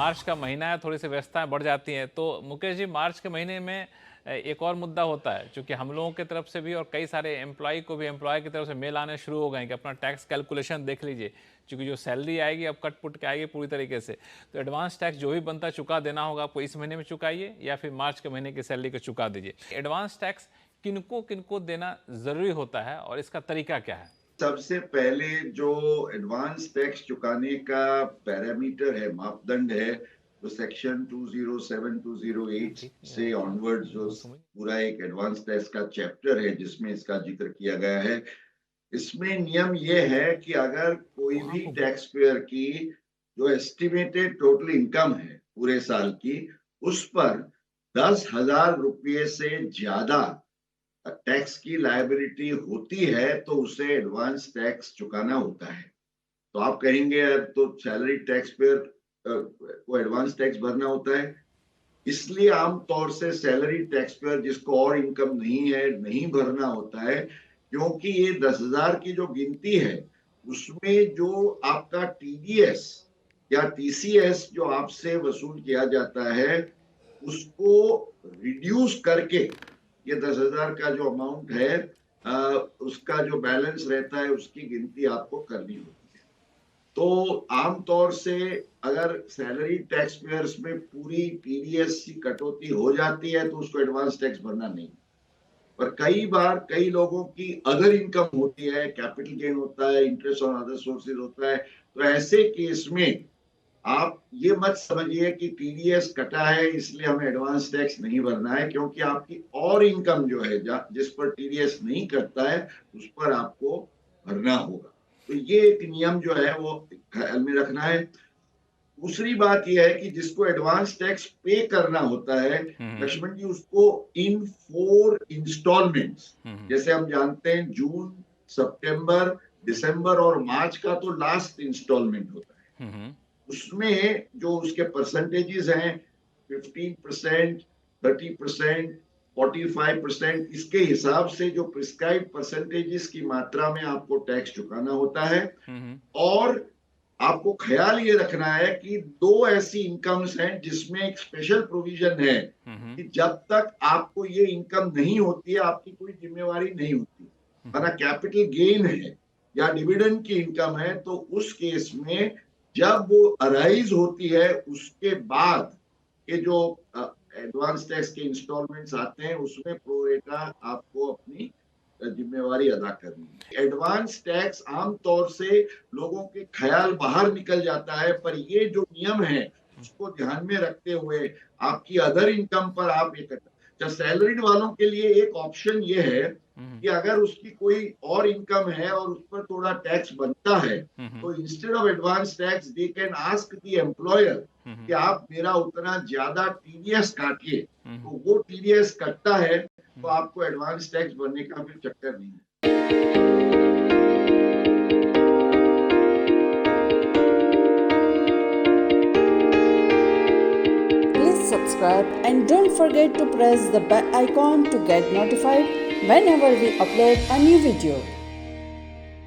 मार्च का महीना है, थोड़ी सी व्यस्तताएं बढ़ जाती हैं। तो मुकेश जी, मार्च के महीने में एक और मुद्दा होता है, क्योंकि हम लोगों की तरफ से भी और कई सारे एम्प्लॉय को भी एम्प्लॉय की तरफ से मेल आने शुरू हो गए हैं कि अपना टैक्स कैलकुलेशन देख लीजिए, क्योंकि जो सैलरी आएगी अब कट पुट के आएगी पूरी तरीके से। तो एडवांस टैक्स जो भी बनता चुका देना होगा आपको इस महीने में चुकाइए या फिर मार्च के महीने की सैलरी को चुका दीजिए। एडवांस टैक्स किनको किनको देना ज़रूरी होता है और इसका तरीका क्या है? सबसे पहले जो एडवांस टैक्स चुकाने का पैरामीटर है, मापदंड है, तो सेक्शन 207 208 से ऑनवर्ड जो पूरा एक एडवांस टैक्स का चैप्टर है जिसमें इसका जिक्र किया गया है, इसमें नियम ये है कि अगर कोई भी टैक्स पेयर की जो एस्टिमेटेड टोटल इनकम है पूरे साल की, उस पर 10,000 रुपये से ज्यादा टैक्स की लायबिलिटी होती है तो उसे एडवांस टैक्स चुकाना होता है। तो आप कहेंगे यार, तो सैलरी टैक्स पेयर को एडवांस टैक्स भरना होता है। इसलिए आमतौर से सैलरी टैक्स पेयर जिसको और इनकम नहीं है, नहीं भरना होता है, क्योंकि ये 10,000 की जो गिनती है उसमें जो आपका टीडीएस या टीसीएस जो आपसे वसूल किया जाता है उसको रिड्यूस करके ये 10,000 का जो अमाउंट है उसका जो बैलेंस रहता है उसकी गिनती आपको करनी होती है। तो आमतौर से अगर सैलरी टैक्स पेयर्स में पूरी टीडीएस की कटौती हो जाती है तो उसको एडवांस टैक्स भरना नहीं। पर कई बार कई लोगों की अदर इनकम होती है, कैपिटल गेन होता है, इंटरेस्ट ऑन अदर सोर्सेज होता है, तो ऐसे केस में आप ये मत समझिए कि टीडीएस कटा है इसलिए हमें एडवांस टैक्स नहीं भरना है, क्योंकि आपकी और इनकम जो है जिस पर टीडीएस नहीं कटता है उस पर आपको भरना होगा। तो ये एक नियम जो है वो ख्याल में रखना है। दूसरी बात यह है कि जिसको एडवांस टैक्स पे करना होता है लक्ष्मण जी, उसको इन 4 इंस्टॉलमेंट्स, जैसे हम जानते हैं जून, सितंबर, दिसंबर और मार्च का तो लास्ट इंस्टॉलमेंट होता है, उसमें जो उसके परसेंटेजेस हैं 15%, 30%, 45%, इसके हिसाब से जो प्रिस्क्राइब परसेंटेजेस की मात्रा में आपको टैक्स चुकाना होता है। और आपको ख्याल ये रखना है कि 2 ऐसी इनकम्स हैं जिसमें एक स्पेशल प्रोविजन है कि जब तक आपको ये इनकम नहीं होती है आपकी कोई जिम्मेवारी नहीं होती। माना कैपिटल गेन है या डिविडेंड की इनकम है, तो उस केस में जब वो अराइज होती है उसके बाद के जो एडवांस टैक्स के इंस्टॉलमेंट्स आते हैं उसमें प्रोरेटा आपको अपनी जिम्मेवारी अदा करनी है। एडवांस टैक्स आमतौर से लोगों के ख्याल बाहर निकल जाता है, पर ये जो नियम है उसको ध्यान में रखते हुए आपकी अदर इनकम पर आप ये करते हैं। सैलरीड वालों के लिए एक ऑप्शन ये है कि अगर उसकी कोई और इनकम है और उस पर थोड़ा टैक्स बनता है, तो instead of advance tax they can ask the employer कि आप मेरा उतना ज्यादा टीडीएस काटिए। तो वो टीडीएस कटता है तो आपको एडवांस टैक्स भरने का फिर चक्कर नहीं है। Please subscribe and don't forget to press the bell icon to get notified whenever we upload a new video.